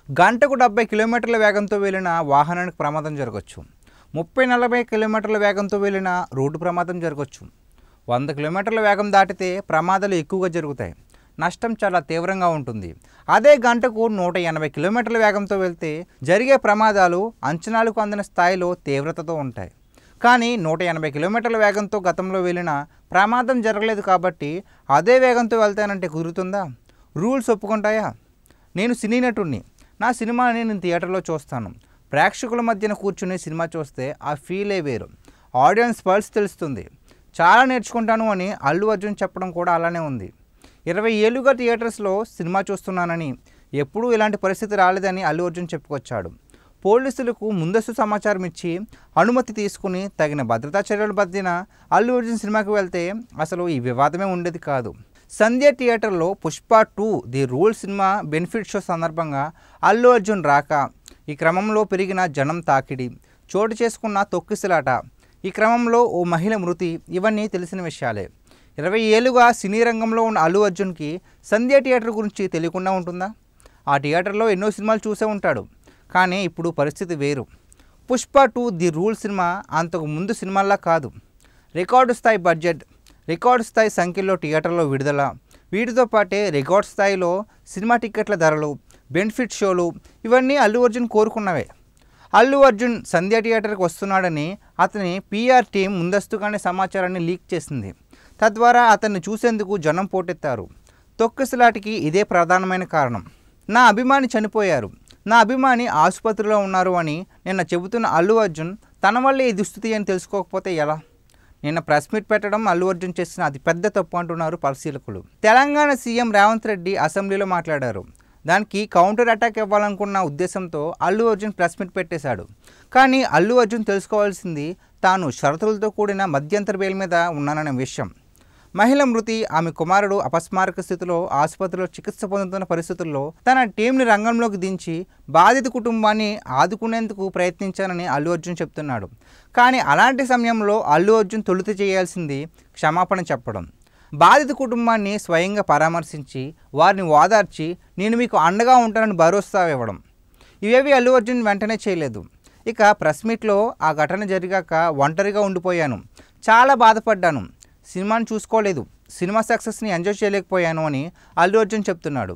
గంటకు 70 కిలోమీటర్ల వేగంతో వెళ్ళిన వాహనానికి ప్రమాదం జరగవచ్చు. 30-40 కిలోమీటర్ల వేగంతో వెళ్ళిన రోడ్డు ప్రమాదం జరగవచ్చు. 100 కిలోమీటర్ల వేగం దాటితే ప్రమాదాలు ఎక్కువగా జరుగుతాయి. నష్టం చాలా తీవ్రంగా ఉంటుంది. అదే గంటకు 180 కిలోమీటర్ల వేగంతో వెళ్తే జరిగే ప్రమాదాలు అంచనాలకు అందిన స్థాయిలో తీవ్రతతో ఉంటాయి. కానీ 180 కిలోమీటర్ల వేగంతో గతంలో వెళ్ళిన ప్రమాదం జరగలేదు కాబట్టి అదే వేగంతో వెళ్తానంటే కుదురుతుందా? రూల్స్ ఒప్పుకుంటాయా? నేను సినీ నటుడిని. నా సినిమాని నేను థియేటర్లో చూస్తాను. ప్రేక్షకుల మధ్యన కూర్చుని సినిమా చూస్తే ఆ ఫీలే వేరు. ఆడియన్స్ పల్స్ తెలుస్తుంది. చాలా నేర్చుకుంటాను అని అల్లు అర్జున్ చెప్పడం కూడా అలానే ఉంది. 20 ఏళ్ళుగా థియేటర్స్లో సినిమా చూస్తున్నానని, ఎప్పుడూ ఇలాంటి పరిస్థితి రాలేదని అల్లు అర్జున్ చెప్పుకొచ్చాడు. పోలీసులకు ముందస్తు సమాచారం ఇచ్చి అనుమతి తీసుకుని తగిన భద్రతా చర్యల మధ్యన అల్లు అర్జున్ సినిమాకి వెళ్తే అసలు ఈ వివాదమే ఉండేది కాదు. సంధ్య థియేటర్లో Pushpa 2 the rule cinema benefit show సందర్భంగా అల్లు అర్జున్ రాక, ఈ క్రమంలో పెరిగిన జనం తాకిడి, చోటు చేసుకున్న తొక్కిసలాట, ఈ క్రమంలో ఓ మహిళ మృతి, ఇవన్నీ తెలిసిన విషయాలే. 20 ఏళ్ళుగా సినీ రంగంలో ఉన్న అల్లు అర్జున్కి సంధ్య థియేటర్ గురించి తెలియకుండా ఉంటుందా? ఆ థియేటర్లో ఎన్నో సినిమాలు చూసే ఉంటాడు. కానీ ఇప్పుడు పరిస్థితి వేరు. పుష్ప 2 ది రూల్ సినిమా అంతకు ముందు సినిమాల్లా కాదు. రికార్డు స్థాయి బడ్జెట్, రికార్డు స్థాయి సంఖ్యలో థియేటర్లో విడుదల, వీటితో పాటే రికార్డు స్థాయిలో సినిమా టిక్కెట్ల ధరలు, బెనిఫిట్ షోలు, ఇవన్నీ అల్లు అర్జున్ కోరుకున్నవే. అల్లు అర్జున్ సంధ్య థియేటర్కి వస్తున్నాడని అతని పీఆర్ టీం ముందస్తుగానే సమాచారాన్ని లీక్ చేసింది. తద్వారా అతన్ని చూసేందుకు జనం పోటెత్తారు. తొక్కిసలాటికి ఇదే ప్రధానమైన కారణం. నా అభిమాని చనిపోయారు, నా అభిమాని ఆసుపత్రిలో ఉన్నారు అని నిన్న చెబుతున్న అల్లు అర్జున్ తన వల్లే ఈ దుస్థితి అని తెలుసుకోకపోతే ఎలా? నిన్న ప్రెస్ మీట్ పెట్టడం అల్లు అర్జున్ చేసిన అతిపెద్ద తప్పు అంటున్నారు పరిశీలకులు. తెలంగాణ సీఎం రేవంత్ రెడ్డి అసెంబ్లీలో మాట్లాడారు. దానికి కౌంటర్ అటాక్ ఇవ్వాలనుకున్న ఉద్దేశంతో అల్లు అర్జున్ ప్రెస్ మీట్ పెట్టేశాడు. కానీ అల్లు అర్జున్ తెలుసుకోవాల్సింది తాను షరతులతో కూడిన మధ్యంతర బెయిల్ మీద ఉన్నాననే విషయం. మహిళ మృతి, ఆమె కుమారుడు అపస్మారక స్థితిలో ఆసుపత్రిలో చికిత్స పొందుతున్న పరిస్థితుల్లో తన టీంని రంగంలోకి దించి బాధిత కుటుంబాన్ని ఆదుకునేందుకు ప్రయత్నించానని అల్లు అర్జున్ చెప్తున్నాడు. కానీ అలాంటి సమయంలో అల్లు అర్జున్ తొలుత చేయాల్సింది క్షమాపణ చెప్పడం, బాధిత కుటుంబాన్ని స్వయంగా పరామర్శించి వారిని ఓదార్చి నేను మీకు అండగా ఉంటానని భరోసా ఇవ్వడం, ఇవేవి అల్లు అర్జున్ వెంటనే చేయలేదు. ఇక ప్రెస్ మీట్లో ఆ ఘటన జరిగాక ఒంటరిగా ఉండిపోయాను, చాలా బాధపడ్డాను, సినిమాని చూసుకోలేదు, సినిమా సక్సెస్ని ఎంజాయ్ చేయలేకపోయాను అని అల్లు అర్జున్ చెప్తున్నాడు.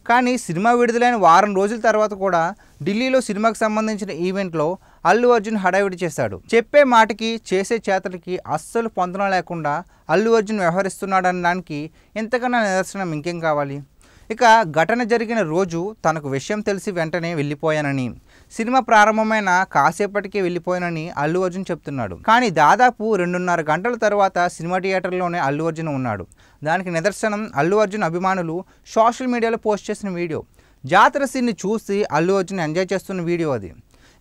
కానీ సినిమా విడుదలైన వారం రోజుల తర్వాత కూడా ఢిల్లీలో సినిమాకి సంబంధించిన ఈవెంట్లో అల్లు అర్జున్ హడావిడి చేశాడు. చెప్పే మాటకి చేసే చేతలకి అస్సలు పొందడం లేకుండా అల్లు అర్జున్ వ్యవహరిస్తున్నాడనడానికి ఇంతకన్నా నిదర్శనం ఇంకేం కావాలి? ఇక ఘటన జరిగిన రోజు తనకు విషయం తెలిసి వెంటనే వెళ్ళిపోయానని, సినిమా ప్రారంభమైన కాసేపటికే వెళ్ళిపోయానని అల్లు అర్జున్ చెప్తున్నాడు. కానీ దాదాపు 2.5 గంటల తర్వాత సినిమా థియేటర్లోనే అల్లు అర్జున్ ఉన్నాడు. దానికి నిదర్శనం అల్లు అర్జున్ అభిమానులు సోషల్ మీడియాలో పోస్ట్ చేసిన వీడియో. జాతర సీన్ని చూసి అల్లు అర్జున్ ఎంజాయ్ చేస్తున్న వీడియో అది.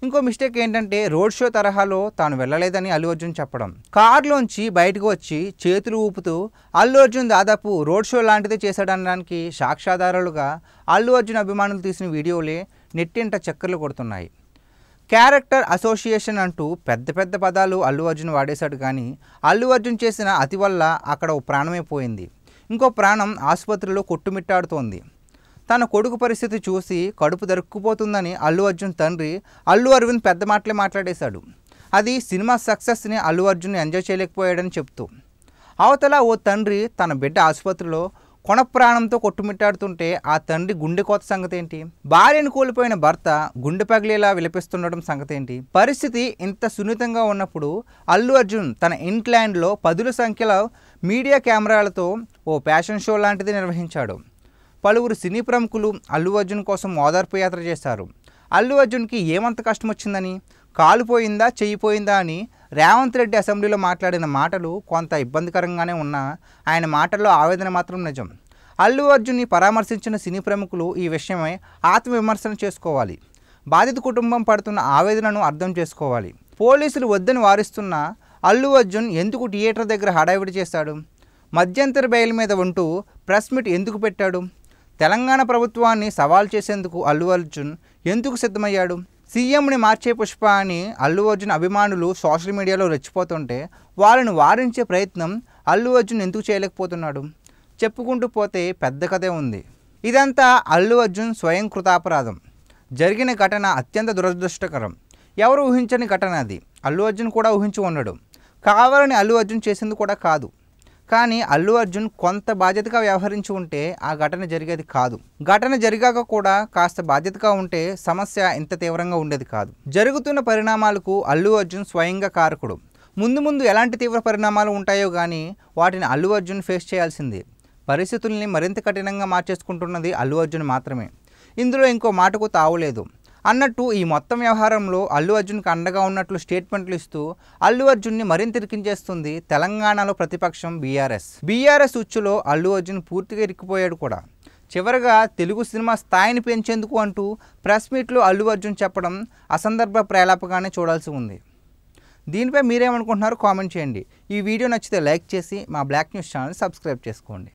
ఇంకో మిస్టేక్ ఏంటంటే రోడ్ షో తరహాలో తాను వెళ్ళలేదని అల్లు అర్జున్ చెప్పడం. కార్లోంచి బయటకు వచ్చి చేతులు ఊపుతూ అల్లు అర్జున్ దాదాపు రోడ్ షో లాంటిదే చేశాడనడానికి సాక్ష్యాధారాలుగా అల్లు అర్జున్ అభిమానులు తీసిన వీడియోలే నెట్టింట చక్కర్లు కొడుతున్నాయి. క్యారెక్టర్ అసోసియేషన్ అంటూ పెద్ద పెద్ద పదాలు అల్లు అర్జున్ వాడేశాడు. కానీ అల్లు అర్జున్ చేసిన అతి వల్ల అక్కడ ఓ ప్రాణమే పోయింది. ఇంకో ప్రాణం ఆసుపత్రిలో కొట్టుమిట్టాడుతోంది. తన కొడుకు పరిస్థితి చూసి కడుపు దరుక్కుపోతుందని అల్లు అర్జున్ తండ్రి అల్లు అరవింద్ పెద్ద మాటలే మాట్లాడేశాడు. అది సినిమా సక్సెస్ని అల్లు అర్జున్ ఎంజాయ్ చేయలేకపోయాడని చెప్తూ. అవతల ఓ తండ్రి తన బిడ్డ ఆసుపత్రిలో కొన ప్రాణంతో కొట్టుమిట్టాడుతుంటే ఆ తండ్రి గుండె కోత సంగతి ఏంటి? భార్యను కోల్పోయిన భర్త గుండె పగిలేలా విలపిస్తుండడం సంగతి ఏంటి? పరిస్థితి ఇంత సున్నితంగా ఉన్నప్పుడు అల్లు అర్జున్ తన ఇంట్లాండ్లో 10ల సంఖ్యలో మీడియా కెమెరాలతో ఓ ఫ్యాషన్ షో లాంటిది నిర్వహించాడు. పలువురు సినీ ప్రముఖులు అల్లు అర్జున్ కోసం ఓదార్పు యాత్ర చేశారు. అల్లు అర్జున్కి ఏమంత కష్టం వచ్చిందని, కాలుపోయిందా చెయ్యిపోయిందా అని రేవంత్ రెడ్డి అసెంబ్లీలో మాట్లాడిన మాటలు కొంత ఇబ్బందికరంగానే ఉన్నా ఆయన మాటల్లో ఆవేదన మాత్రం నిజం. అల్లు అర్జున్ని పరామర్శించిన సినీ ప్రముఖులు ఈ విషయమై ఆత్మవిమర్శన చేసుకోవాలి. బాధిత కుటుంబం పడుతున్న ఆవేదనను అర్థం చేసుకోవాలి. పోలీసులు వద్దని వారిస్తున్న అల్లు అర్జున్ ఎందుకు థియేటర్ దగ్గర హడావిడి చేశాడు? మధ్యంతర బెయిల్ మీద ఉంటూ ప్రెస్ మీట్ ఎందుకు పెట్టాడు? తెలంగాణ ప్రభుత్వాన్ని సవాల్ చేసేందుకు అల్లు అర్జున్ ఎందుకు సిద్ధమయ్యాడు? సీఎంని మార్చే పుష్ప అని అల్లు అర్జున్ అభిమానులు సోషల్ మీడియాలో రెచ్చిపోతుంటే వాళ్ళని వారించే ప్రయత్నం అల్లు అర్జున్ ఎందుకు చేయలేకపోతున్నాడు? చెప్పుకుంటూ పోతే పెద్ద కథే ఉంది. ఇదంతా అల్లు అర్జున్ స్వయం కృతాపరాధం. జరిగిన ఘటన అత్యంత దురదృష్టకరం. ఎవరు ఊహించని ఘటన అది. అల్లు అర్జున్ కూడా ఊహించి ఉండడు. కావాలని అల్లు అర్జున్ చేసింది కూడా కాదు. కానీ అల్లు అర్జున్ కొంత బాధ్యతగా వ్యవహరించి ఉంటే ఆ ఘటన జరిగేది కాదు. ఘటన జరిగాక కూడా కాస్త బాధ్యతగా ఉంటే సమస్య ఇంత తీవ్రంగా ఉండేది కాదు. జరుగుతున్న పరిణామాలకు అల్లు అర్జున్ స్వయంగా కారకుడు. ముందు ఎలాంటి తీవ్ర పరిణామాలు ఉంటాయో కానీ వాటిని అల్లు అర్జున్ ఫేస్ చేయాల్సిందే. పరిస్థితుల్ని మరింత కఠినంగా మార్చేసుకుంటున్నది అల్లు అర్జున్ మాత్రమే. ఇందులో ఇంకో మాటకు తావులేదు. అన్నట్టు ఈ మొత్తం వ్యవహారంలో అల్లు అర్జున్కి అండగా ఉన్నట్లు స్టేట్మెంట్లు ఇస్తూ అల్లు అర్జున్ని మరింత ఇరికించేస్తుంది తెలంగాణలో ప్రతిపక్షం బీఆర్ఎస్ ఉచ్చులో అల్లు అర్జున్ పూర్తిగా ఇరికిపోయాడు కూడా. చివరగా తెలుగు సినిమా స్థాయిని పెంచేందుకు అంటూ ప్రెస్ మీట్లో అల్లు అర్జున్ చెప్పడం అసందర్భ ప్రేలాపగానే చూడాల్సి ఉంది. దీనిపై మీరేమనుకుంటున్నారో కామెంట్ చేయండి. ఈ వీడియో నచ్చితే లైక్ చేసి మా బ్లాక్ న్యూస్ ఛానల్ సబ్స్క్రైబ్ చేసుకోండి.